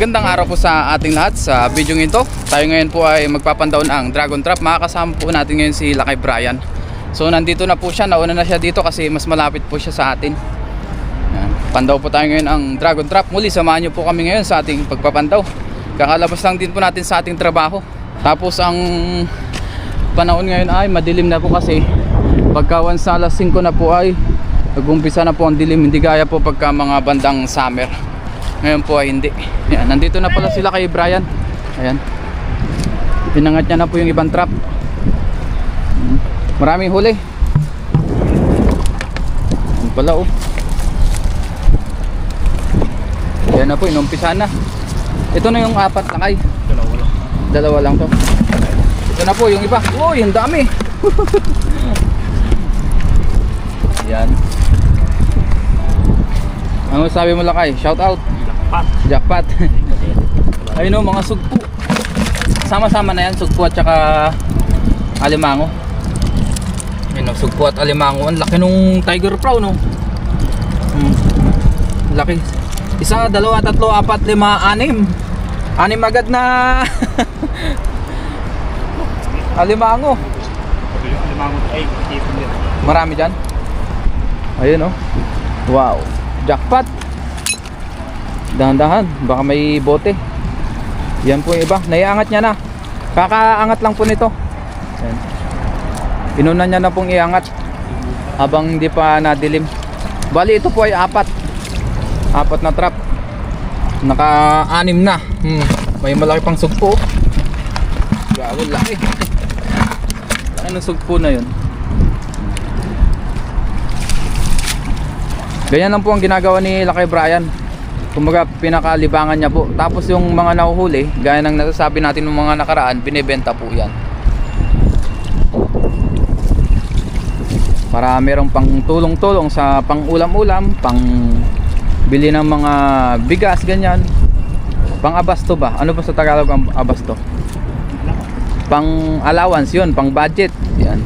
Magandang araw po sa ating lahat. Sa video ito, tayo ngayon po ay magpapandaon ang Dragon Trap. Makakasama po natin ngayon si Lakay Brian. So nandito na po siya, nauna na siya dito kasi mas malapit po siya sa atin. Yan. Pandaw po tayo ngayon ang Dragon Trap. Muli samahan niyo po kami ngayon sa ating pagpapandaw. Kakalabas lang din po natin sa ating trabaho. Tapos ang panahon ngayon ay madilim na po kasi pagka once sa alas 5 na po ay nag-umpisa na po ang dilim. Hindi gaya po pagka mga bandang summer. Ngayon po ay hindi. Yan, nandito na pala sila kay Brian. Ayan. Pinangat niya na po yung ibang trap. Maraming huli. Yan pala oh. Yan na po, inumpisa na. Ito na yung apat lakay. Dalawa lang to. Ito na po yung iba. Oh, yung dami. Yan. Ano sabi mo lakay? Shout out. Jackpot. Ayun o, mga sugpo. Sama-sama na yan, sugpo at saka alimango. Ayun o, sugpo at alimango. Ang laki nung Tiger Pro, no? Laki. Isa, dalawa, tatlo, apat, lima, anim. Anim agad na alimango. Marami dyan. Ayun o. Wow. Jackpot. Dahan-dahan, baka may bote. Yan po yung iba, naiangat niya na. Kakaangat lang po nito. Yan. Inuna niya na pong iangat habang hindi pa nadilim. Bali ito po ay apat na trap. Naka-anim na. May malaki pang sugpo. Grabe, laki. Laki ng sugpo na yun. Ganyan lang po ang ginagawa ni Lakay Brian. Kumbaga pinakalibangan niya po. Tapos yung mga nahuhuli, gaya ng nasasabi natin ng mga nakaraan, binibenta po yan. Para merong pang tulong-tulong sa pang ulam-ulam, pang bili ng mga bigas, ganyan. Pang abasto ba? Ano ba sa Tagalog ang abasto? Pang allowance yun, pang budget. Yan.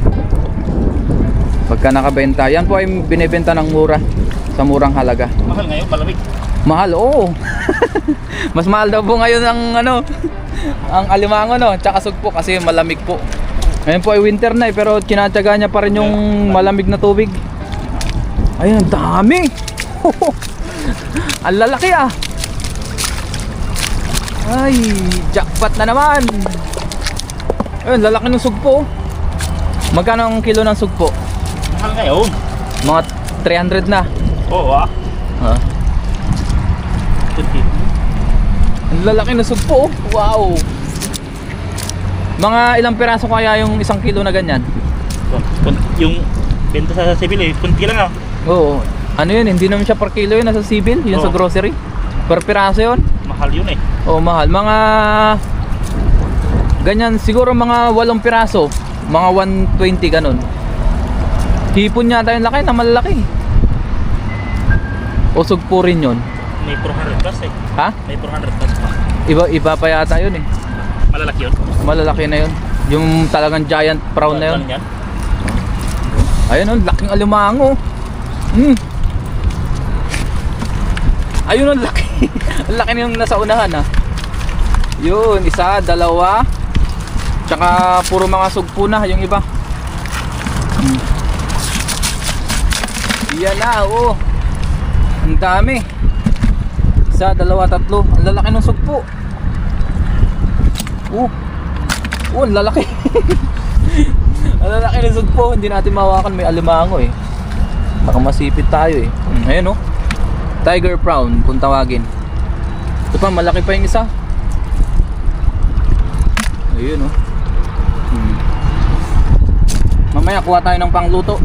Pagka nakabenta, yan po ay binibenta ng mura, sa murang halaga. Mahal ngayon, malamig. Mahal, oo. Mas mahal daw po ngayon ang ano, ang alimango no, tsaka sugpo kasi malamig po. Ngayon po ay winter na pero tinatyaga niya pa rin yung malamig na tubig. Ayun, ang dami. Ang lalaki ah. Ay, jackpot na naman. Ayun, lalaki ng sugpo. Magkano ang kilo ng sugpo? Mahal ngayon. Mga 300 na. Oo ah. Ang lalaki na sugpo. Wow. Mga ilang piraso kaya yung isang kilo na ganyan? Yung benta sa Sibil eh, kunti lang ah. Oo. Ano yun? Hindi naman siya per kilo yun. Nasa sibil. Yun sa grocery. Per piraso yun. Mahal yun eh. Oo, mahal. Mga ganyan. Siguro mga 8 piraso. Mga 120 ganun. Hipon yata yung laki na malaki. O sugpo rin yun. May 400 plus eh. Ha? May 400 plus pa. Iba pa yata yun eh. Malalaki yun. Malalaki na yun. Yung talagang giant prawn na yun. Yan. Ayun ang laking alimango. Ayun ang laki. Ang laki na yung nasa unahan ha. Yun, isa, dalawa. Tsaka puro mga sugpo na yung iba. Yan na, oh. Ang dami. Isa, dalawa, tatlo. Ang lalaki ng sugpo. Ang lalaki. Ang lalaki ng sugpo. Hindi natin mahawakan, may alimango eh. Baka masipit tayo eh. Ayun oh. Tiger Prawn kung tawagin. Ito pa, malaki pa yung isa. Ayun oh. Mamaya kuha tayo ng pangluto.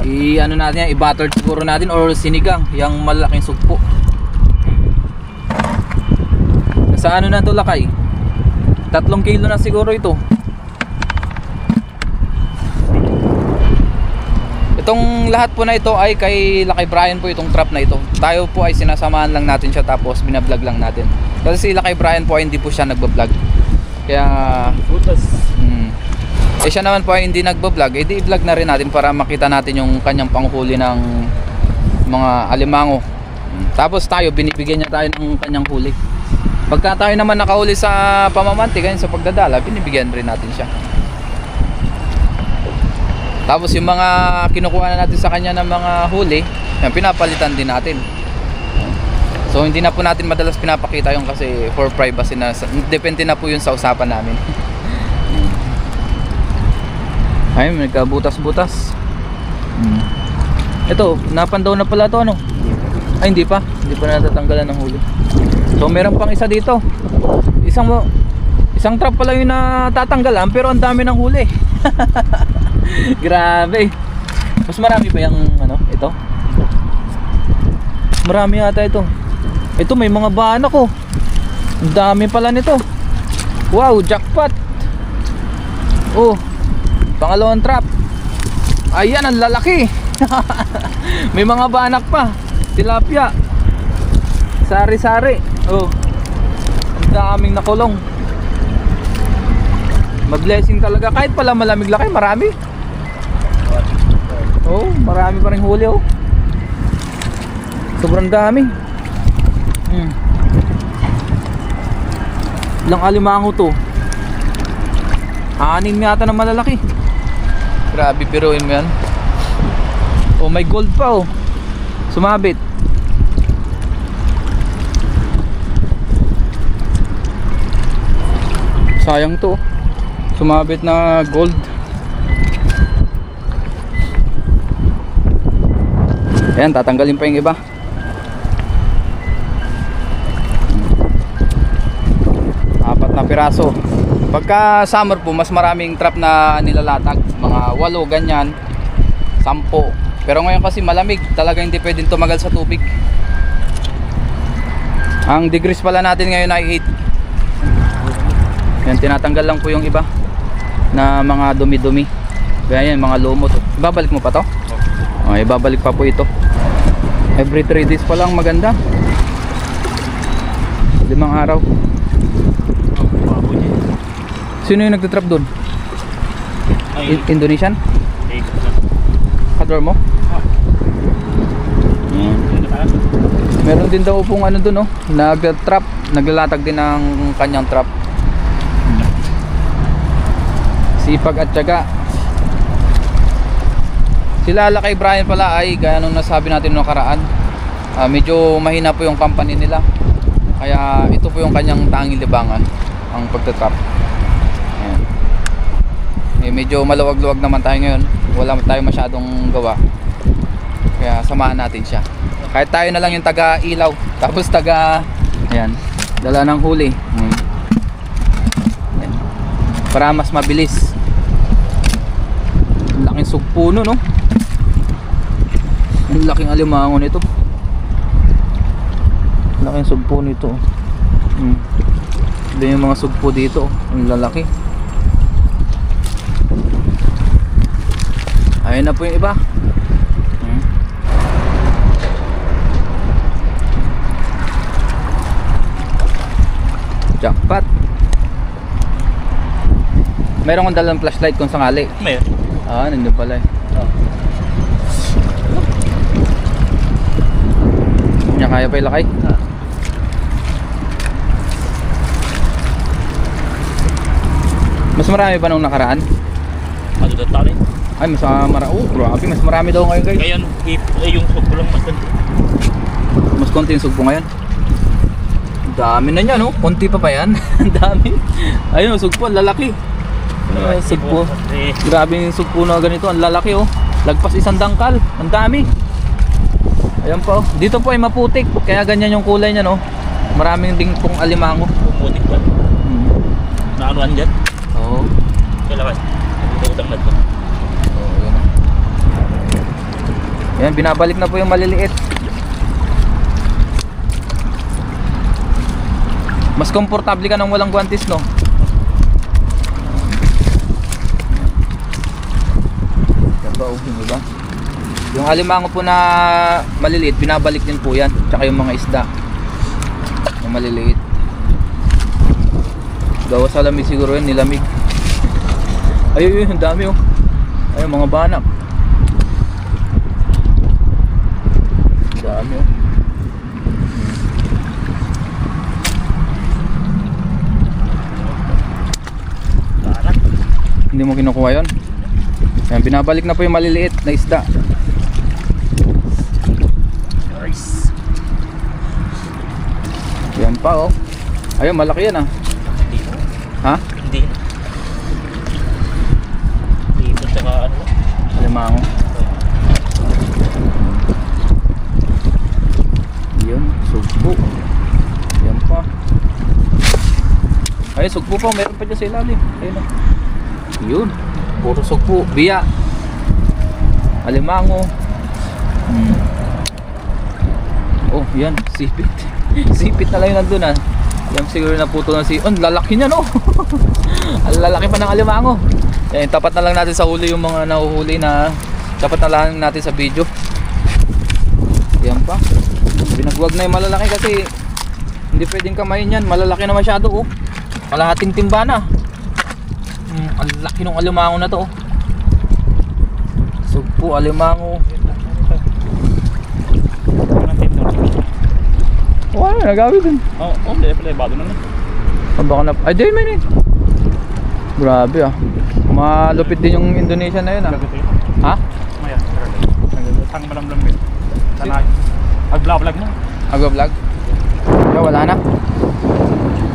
I-ano natin yan, i-butter siguro natin or sinigang yung malaking sugpo. Sa ano na ito lakay? 3 kilo na siguro ito. Itong lahat po na ito ay kay Lakay Brian po, itong trap na ito. Tayo po ay sinasamahan lang natin siya tapos binablog lang natin. Kasi si Lakay Brian po ay hindi po siya nagbablog. Kaya Eh siya naman po ay hindi nagbo-vlog, eh di i-vlog na rin natin para makita natin yung kanyang panghuli ng mga alimango. Tapos tayo, binibigyan niya tayo ng kanyang huli. Pagka tayo naman nakahuli sa pamamanti, ganyan sa pagdadala, binibigyan rin natin siya. Tapos yung mga kinukuha na natin sa kanya ng mga huli, yan, pinapalitan din natin. So hindi na po natin madalas pinapakita yung kasi for privacy na, depende na po yun sa usapan namin. Ay, nagkabutas-butas. Ito, napandaw na pala to, ano? Ay, hindi pa natatanggalan ng huli. So meron pang isa dito. Isang trap pala yung natatanggalan, pero ang dami ng huli. Grabe. Mas marami pa yung ano, ito. Marami yata ito. Ito may mga banak oh. Ang dami pala nito. Wow, jackpot. Oh, pangalawang trap. Ayan, ang lalaki. May mga banak pa. Tilapia. Sari-sari. Oh, ang daming nakulong. Mag-blessing talaga. Kahit pala malamig laki, marami. Oh, marami pa rin huli oh. Sobrang dami. Ilang alimango to? 6 yata na malalaki. Grabe, piruin mo yan. Oh, may gold pa oh. Sumabit. Sayang to. Sumabit na gold. Ayan, tatanggalin pa yung iba. Apat na piraso. Pagka summer po, mas maraming trap na nilalatag. Mga 8 ganyan, 10. Pero ngayon kasi malamig, talaga hindi pwedeng tumagal sa tubig. Ang degrees pala natin ngayon ay 8. Yan, tinatanggal lang po yung iba na mga dumi-dumi. Kaya yan, mga lumot. Ibabalik mo pa to? Oh, ibabalik pa po ito. Every 3 days pa lang maganda. 5 araw. Sino yung nagtitrap doon? Indonesian? Kador mo? Meron din daw pong ano doon, oh, nag-trap, naglalatag din ng kanyang trap. Sipag at tiyaga. Sila Lakay Brian pala ay gaya nung nasabi natin noong nakaraan, medyo mahina po yung company nila. Kaya ito po yung kanyang tanging libangan, ang pagtatrap. Ayan. Medyo maluwag-luwag naman tayo ngayon. Wala tayo masyadong gawa. Kaya samahan natin siya. Kahit tayo na lang yung taga-ilaw, tapos ayan, dala ng huli. Ayan. Para mas mabilis. Ang laking sugpuno, no? Ang laking alimango nito. Ang laking sugpo nito. Ito yung mga sugpo dito. Ang lalaki. Ayun na po yung iba. Jackpot. Meron kong dalang flashlight kung sakali. Meron. Nandun pala eh. Niya kaya pa ilakay? Mas marami pa nung nakaraan? Matutut tayo rin. Ay, mas marami. Oh, grabe. Mas marami daw ngayon guys. Ngayon, yung sugpo lang mas konti. Mas konti yung sugpo ngayon. Dami na niya, no? Konti pa yan. Ang dami. Ayun, sugpo. Lalaki. Sugpo. Grabe yung sugpo na ganito. Ang lalaki, oh. Lagpas 1 dangkal. Ang dami. Ayan po. Dito po ay maputik. Kaya ganyan yung kulay niya, no? Maraming ding pong alimango. Puputik pa. Naanuan dyan? Oo. Kailangan. Utang na ito. Oo, yun. Ayan, binabalik na po yung maliliit. Mas komportable ka nang walang guwantes, no? Yan ba, yung iba? Yung alimango po na maliliit, binabalik din po yan. Tsaka yung mga isda yung maliliit. Gawa sa lamig siguro yan, nilamig. Ayun, ang dami oh. Ayun, mga banak. Ang dami oh. Hindi mo kinukuha yun. Ayan, binabalik na po yung maliliit na isda. Nice. Yan pa oh. Ayun, malaki yan ah. Hindi. Ha? Hindi. Dito tsaka ano. Alimango. Yun, sugpo. Yan pa. Ay, sugpo pa, meron pa dyan sa ilalim. Ayun oh. Yun, puro sugpo, biya. Alimango. Oh, yan, sipit. Sipit na lang yun nandun ah. Yan siguro na puto na si... Oh, lalaki niya no. Ang lalaki pa ng alimango. Yan, tapat na lang natin sa huli yung mga nahuhuli na... Tapat na lang natin sa video. Yan pa. Binagwag na yung malalaki kasi hindi pwedeng kamayin yan. Malalaki na masyado oh. Kalahating timba na. Ang laki ng alimango na to oh. Sugpo, alimango. Wala, nagawi din. Oo, hindi pala bago na. Baka na... Ay, di man eh. Grabe ah. Malupit din yung Indonesia na yun ah. Ha? Maya, tang malamlam din. Tanay. Ag-vlog mo. Agwa-vlog? Yeah, wala na.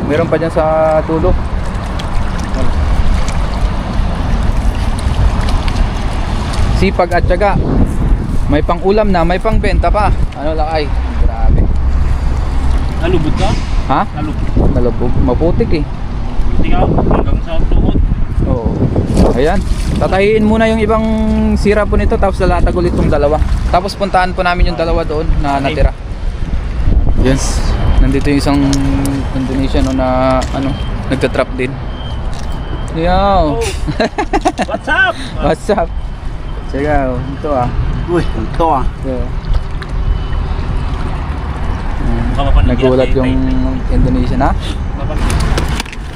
Meron pa dyan sa tulo. Sipag at tiyaga. May pang ulam na, may pang benta pa. Ano lakay? Grabe. Nalubog ka? Ha? Nalubog. Nalubog. Maputik eh. Hindi ka hanggang sa tuhod. Oo. Ayan. Tatahiin muna yung ibang sira po nito tapos lalatag ulit itong dalawa. Tapos puntahan po namin yung dalawa doon na natira. Yes. Nandito yung isang Indonesian no, na ano, nagtatrap din. Yo. Oh. What's up? What's up? Sige, ito ah. Uy, ito ah. Yeah. Kapapanagyan Nagulat yung Indonesian ha?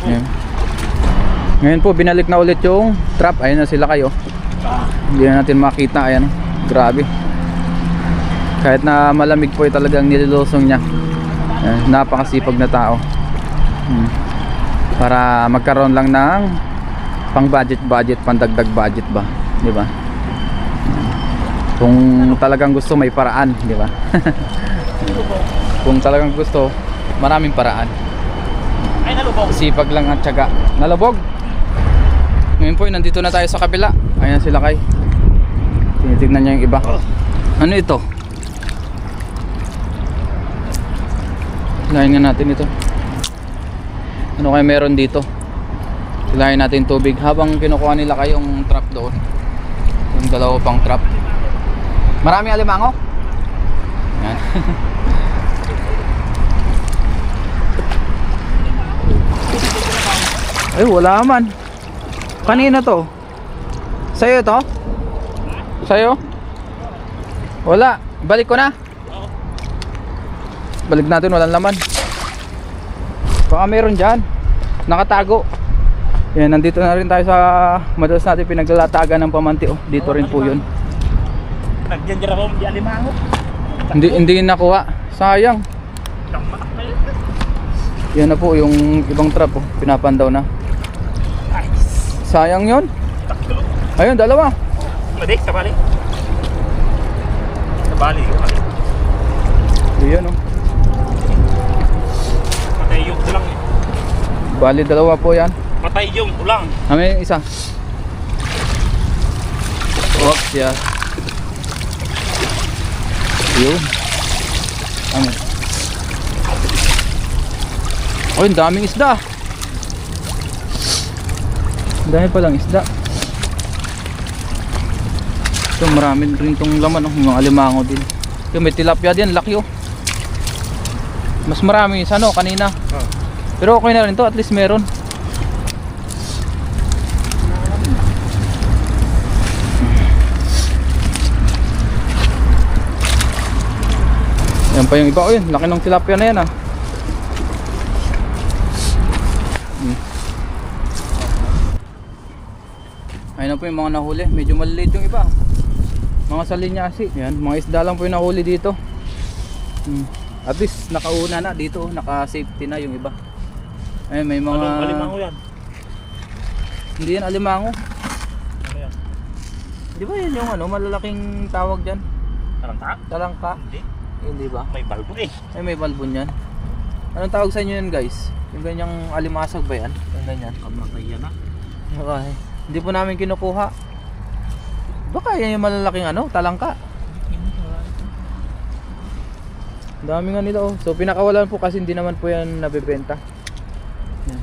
Ayan. Ngayon po binalik na ulit yung trap. Ayun na sila kayo. Hindi na natin makita. Ayan. Grabe. Kahit na malamig po talagang nililosong niya. Ayan. Napakasipag na tao. Para magkaroon lang ng pang budget, pandagdag budget ba? Di ba? Kung talagang gusto may paraan, di ba? Kung talagang gusto, maraming paraan. Ay, nalubog. Sipag lang at tiyaga. Nalubog. Ngayon po, nandito na tayo sa kabila. Ayan sila kay. Tinitignan niya yung iba. Ano ito? Hilahin nga natin ito. Ano kaya meron dito? Hilahin natin tubig habang kinukuha nila kayong trap doon. Yung dalawa pang trap. Marami alimango? Yan. Ay, wala man. Kanina to. Sa'yo to? Sa'yo? Wala. Balik ko na. Balik natin, walang laman. Baka meron dyan. Nakatago. Yan, nandito na rin tayo sa madalas natin pinaglalatagan ng pamanti. Oh, dito rin po yun. Nagdiyan ako di alimango. Hindi nakuha. Sayang. Yan na po yung ibang trap. Oh. Pinapandaw na. Sayang yun. Ayun, dalawa. Madik, sabali. Sabali. Yan oh. Patay yung ulang. Bali dalawa po yan. Patay yung ulang. May isa. Oops, yeah. Yun. Ano? Oh, ang daming isda. Ang dami palang isda. Ito, marami rin itong laman, oh. Mga alimango din. Ito, may tilapia din, laki oh. Mas marami sa ano, kanina. Pero okay na rin to, at least meron. Yan pa yung iba, oh yun, laki ng tilapia na yan ah. Ayun na po yung mga nahuli, medyo maliliit yung iba. Mga salinyasi, yan, mga isda lang po yung nahuli dito. At least nakauna na dito, naka-safety na yung iba. Ayun, may mga... Alimango yan. Hindi yan alimango. Di ba yun yung ano, malalaking tawag dyan? Talangka? Talangka? Hindi. Hindi ba? May balbo eh. Ay, may balbon yan. Anong tawag sa inyo yan guys? Yung ganyang alimasag ba yan? Yung ganyan. Kamatay yan ah. Okay. Hindi po namin kinukuha. Baka yan yung malalaking ano, talangka. Ang dami nga nila oh. So pinakawalan po kasi hindi naman po yan nabebenta. Yan.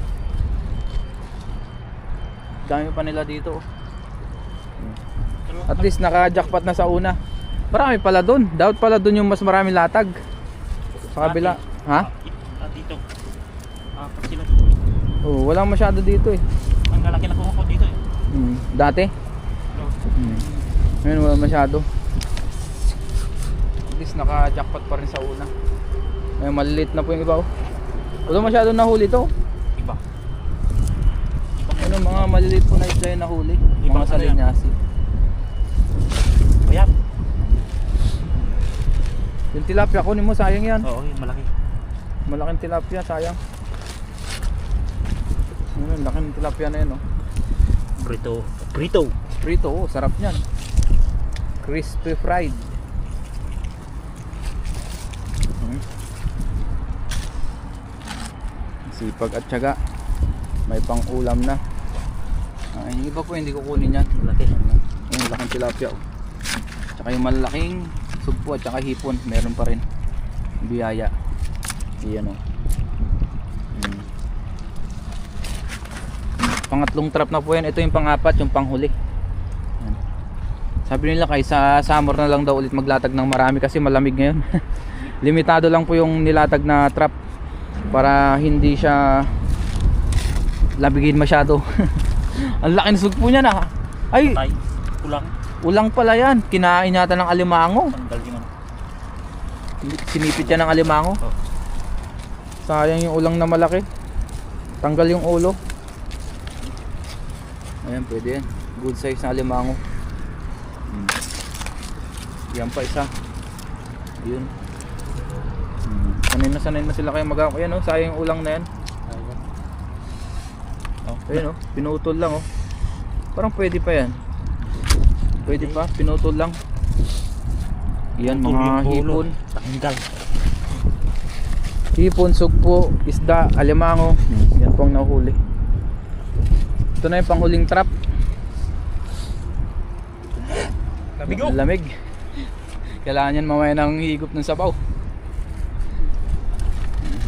Dami pa nila dito oh. At least naka-jackpot na sa una. Marami pala doon. Dapat pala doon yung mas maraming latag. Sa kabila. Ha? Dito. Pag sila dito. Oh, walang masyado dito eh. Ang lalaki na kuha ko dito eh. Dati? No. Ngayon wala masyado. At least naka-jackpot pa rin sa una. Ngayon maliliit na po yung iba oh. Wala masyado nahuli to. Iba. Ano mga maliliit po na isla yung nahuli. Ibang Mga salinyasi. Ayan. Yung tilapia kunin mo, sayang yan. Oo, yung malaki. Malaking tilapia, sayang. Ano, laki ng tilapia na yan oh. Prito. Prito. Prito, oh, sarap niyan. Crispy fried. Sipag at tiyaga. May pang ulam na. Yung iba po hindi kukunin yan. Malaki. Yung laking tilapia oh. Tsaka yung malaking sugpo at tsaka hipon, meron pa rin. Biyaya. Iyan oh. Pangatlong trap na po yan. Ito yung pang-apat, yung panghuli. Yan. Sabi nila kaysa summer na lang daw ulit maglatag ng marami kasi malamig ngayon. Limitado lang po yung nilatag na trap para hindi siya labigin masyado. Ang laki ng sugpo niya na. Ay, Tay. Kulang. ulang pala yan. Kinain yata ng alimango. Tanggal yung ano. Sinipit yan ng alimango. Oh. Sayang yung ulang na malaki. Tanggal yung ulo. Ayan, pwede yan. Good size na alimango. Yan pa isa. Ayun. Sanay na sila kayo mag-ako. Ayan oh, sayang yung ulang na yan. Ayun oh, pinutol lang oh. Parang pwede pa yan. Pwede pa, pinutol lang. Yan mga hipon. Tanggal. Hipon, sugpo, isda, alimango. Yan po ang nahuli. Ito na yung panghuling trap. Lamig oh. Lamig. Kailangan yan mamaya ng higop ng sabaw.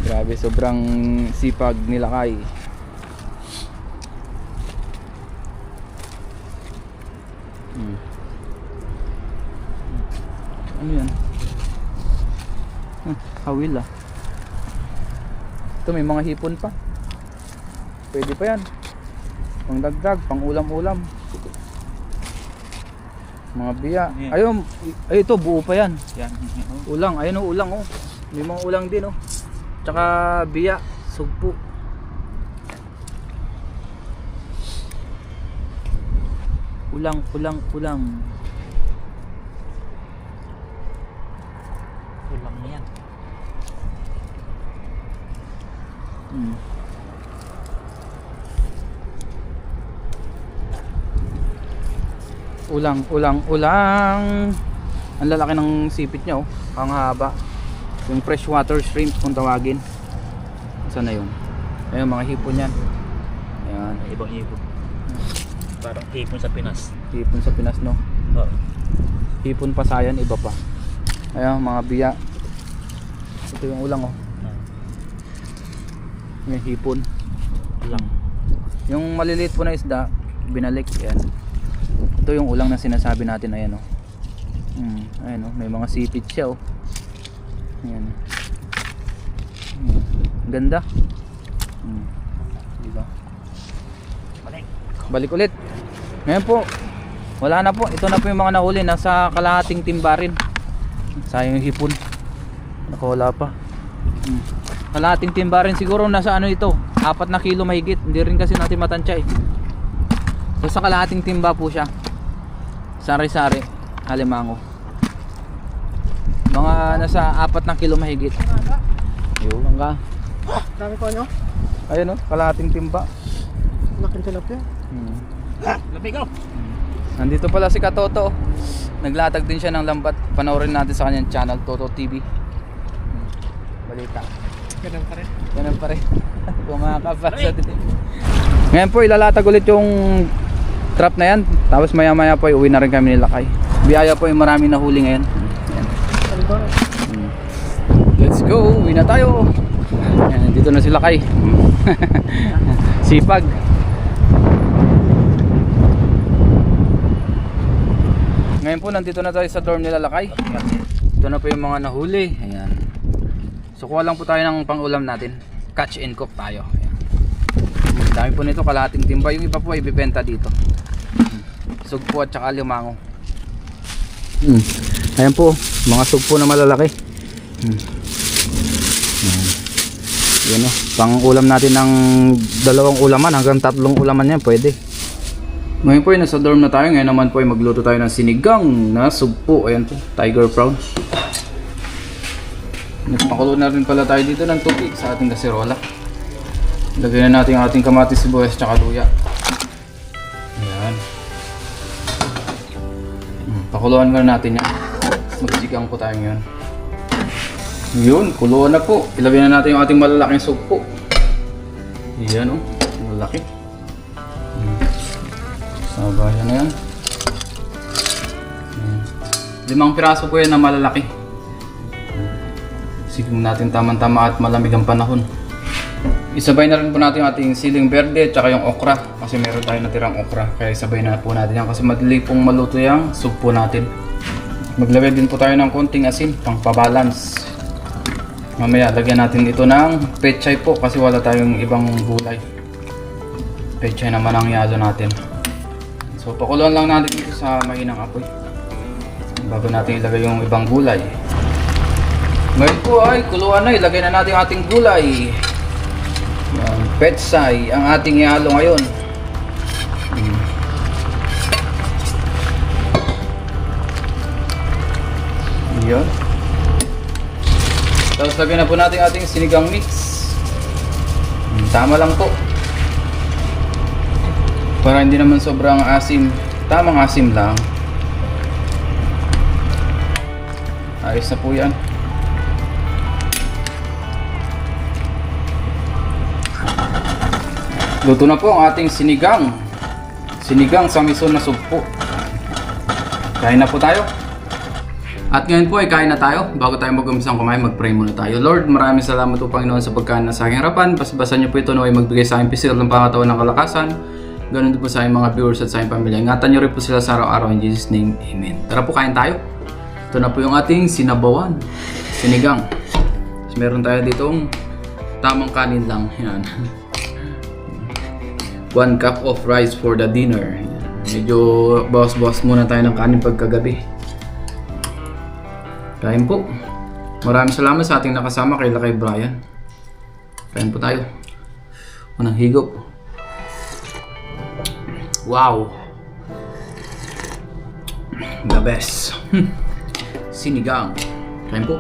Grabe, sobrang sipag nila Kay. Ano yan? Hawil ah. Ito may mga hipon pa. Pwede pa yan. Pang dagdag, pang ulam-ulam. Mga biya. Yeah. Ayun, ay ito buo pa yan. Yan. Ulang, ayun oh, ulang oh. May mga ulang din oh. Tsaka biya, sugpo. Ulang. Kulang yan. Ulang. Ang lalaki ng sipit niya oh. Ang haba. Yung freshwater shrimp kung tawagin. Saan na yun? Ayun mga hipon yan. Ayan. Ibang hipon. Parang hipon sa Pinas. Hipon sa Pinas no. Oo. Hipon Pasayan, iba pa. Ayun mga biya. Ito yung ulang oh. Yung hipon. Ulang. Yung maliliit po na isda, binalik. Ayan. Ito yung ulang na sinasabi natin. Ayan oh. Ayan oh. May mga sipit siya oh. Ayan. Ganda. Diba? Balik ulit. Ngayon po, wala na po. Ito na po yung mga nahuli. Nasa kalahating timba rin. Sayang yung hipon. Nakawala pa. Kalahating timba rin siguro. Nasa ano ito, 4 na kilo mahigit. Hindi rin kasi natin matansya eh. So sa kalahating timba po siya. Sari-sari alimango. Mga nasa 4 na kilo mahigit. Yun ka. Dami ko nyo? Ayun o, kalahating timba. Laking tilapia. Lamig oh. Nandito pala si Katoto. Naglatag din siya ng lambat. Panoorin natin sa kanyang channel, Toto TV. Balita. Ganun pa rin. Ganun pa rin. Kumakapasa din. Ngayon po, ilalatag ulit yung trap na yan. Tapos maya maya po, uwi na rin kami nila Kay. Biyaya po yung marami na huli ngayon. Ayan. Let's go, uwi na tayo. Ayan, dito na sila Kay. Sipag. Ngayon po, nandito na tayo sa dorm nila Lakay. Ito na po yung mga nahuli. Ayan. So kuha lang po tayo ng pang-ulam natin. Catch and cook tayo. Ayan. Dami po nito, kalahating timba. Yung iba po ay ibibenta dito. Sugpo at saka limango. Ayan po, mga sugpo na malalaki. Yan o, pang-ulam natin ng 2 ulaman hanggang 3 ulaman yan, pwede. Ngayon po ay nasa dorm na tayo. Ngayon naman po ay magluto tayo ng sinigang na sugpo. Ayan po, tiger prawn. Nagpakulo na rin pala tayo dito ng tubig sa ating kasirola. Lagyan na natin ang ating kamatis, sibuyas, tsaka luya. Ayan. Pakuluan na natin yan. Magsigang po tayo ngayon. Yun, kuluan na po. Ilagyan na natin yung ating malalaking sugpo. Ayan o, malaki. Sabayan na yan. 5 piraso po yan na malalaki. Sigong natin tamang-tama at malamig ang panahon. Isabay na rin po natin yung ating siling berde at yung okra. Kasi meron tayo natirang okra. Kaya isabay na po natin yan kasi madali pong maluto yung sugpo natin. Maglagay din po tayo ng konting asin pang pabalance. Mamaya lagyan natin ito ng pechay po kasi wala tayong ibang gulay. Pechay naman ang yalo natin. So pakuluan lang natin ito sa mahinang apoy bago natin ilagay yung ibang gulay. Ngayon po ay kuluan na, ilagay na natin ang ating gulay. Yan, pechay ang ating ihalo ngayon. Yan. Tapos lagyan na po natin ating sinigang mix. Tama lang po. Para hindi naman sobrang asim. Tamang asim lang. Ayos na po yan. Luto na po ang ating sinigang. Sinigang sa miso na sugpo. Kain na po tayo. At ngayon po ay kain na tayo. Bago tayo mag-umpisang kumain, mag-pray muna tayo. Lord, maraming salamat po Panginoon sa pagkain na sa aking harapan. Basbasan niyo po ito na ay magbigay sa aking pisil ng pangatawan ng kalakasan. Ganun din po sa aking mga viewers at sa aking pamilya. Ingatan niyo rin po sila sa araw-araw in Jesus' name. Amen. Tara po, kain tayo. Ito na po yung ating sinabawan. Sinigang. So, meron tayo ditong tamang kanin lang. Yan. 1 cup of rice for the dinner. Yan. Medyo bawas-bawas muna tayo ng kanin pagkagabi. Kain po. Maraming salamat sa ating nakasama kay Lakay Brian. Kain po tayo. Unang higop. Wow! The best. Sinigang. Kain po.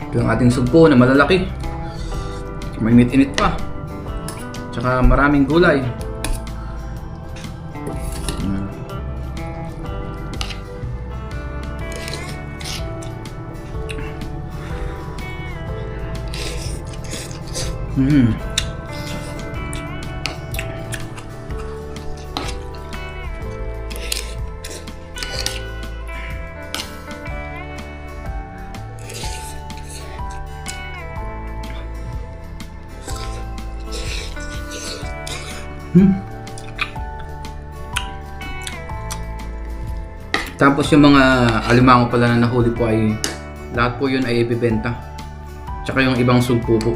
Ito yung ating sugpo na malalaki. May init pa. Tsaka maraming gulay. Tapos yung mga alimango pala na nahuli po ay lahat po yun ay ibibenta. Tsaka yung ibang sugpo po.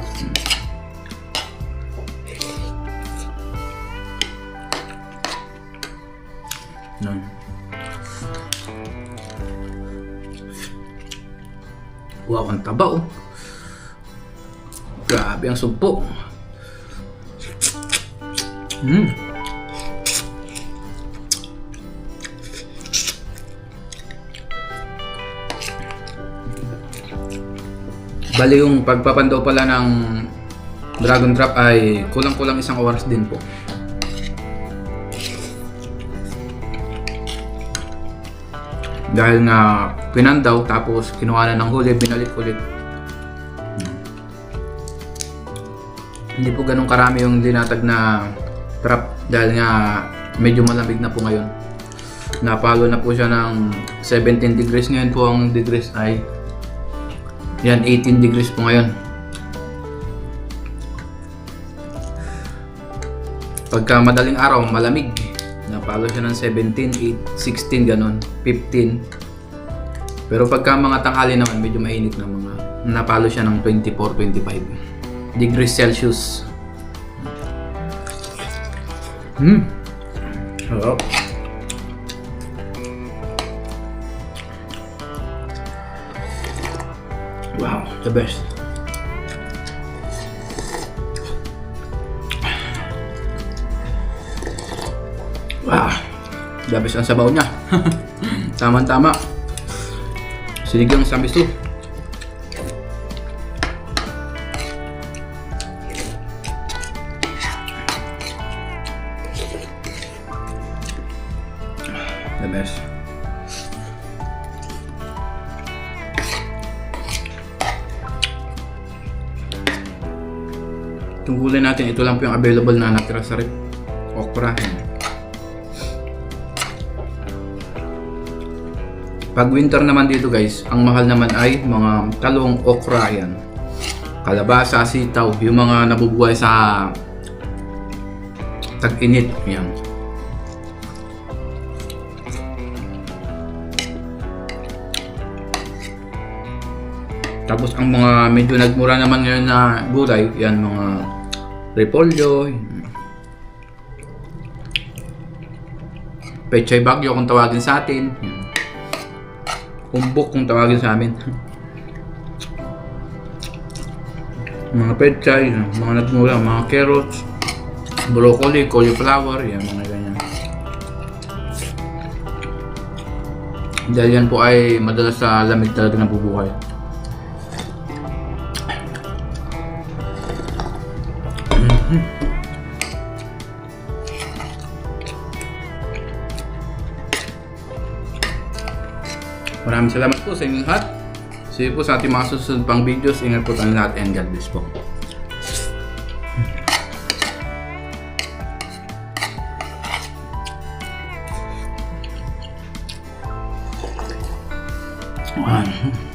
Nun. Wow, ang taba oh. Grabe ang sugpo. Bali yung pagpapandaw pala ng dragon trap ay kulang-kulang 1 oras din po. Dahil nga pinandaw tapos kinuha na ng huli, binalik ulit. Hindi po ganun karami yung dinatag na trap dahil nga medyo malamig na po ngayon. Napalo na po siya ng 17 degrees. Ngayon po ang degrees ay yan, 18 degrees po ngayon. Pagka madaling araw, malamig. Napalo siya ng 17, 8, 16, ganun, 15. Pero pagka mga tanghali naman, medyo mainit na mga. Napalo siya ng 24, 25 degrees Celsius. Hello. Wow, the best. Wow, the best ang sabaw niya. Tama-tama. Sinigang sa miso. The best. Tungkulin natin, ito lang po yung available na natira sa rep. Okra. Pag winter naman dito guys, ang mahal naman ay mga talong, okra yan. Kalabasa, sitaw, yung mga nabubuhay sa tag-init. Yan. Tapos ang mga medyo nagmura naman ngayon na gulay, yan mga repolyo, pechay bagyo kung tawagin sa atin, umbok kung tawagin sa amin. Mga pechay, mga nagmura, mga carrots, broccoli, cauliflower, yan mga ganyan. Dahil yan po ay madalas sa lamig talaga nabubuhay. Maraming salamat po sa inyong lahat. See you po sa ating mga susunod pang videos. Ingat po tayong lahat and God bless po. Wow.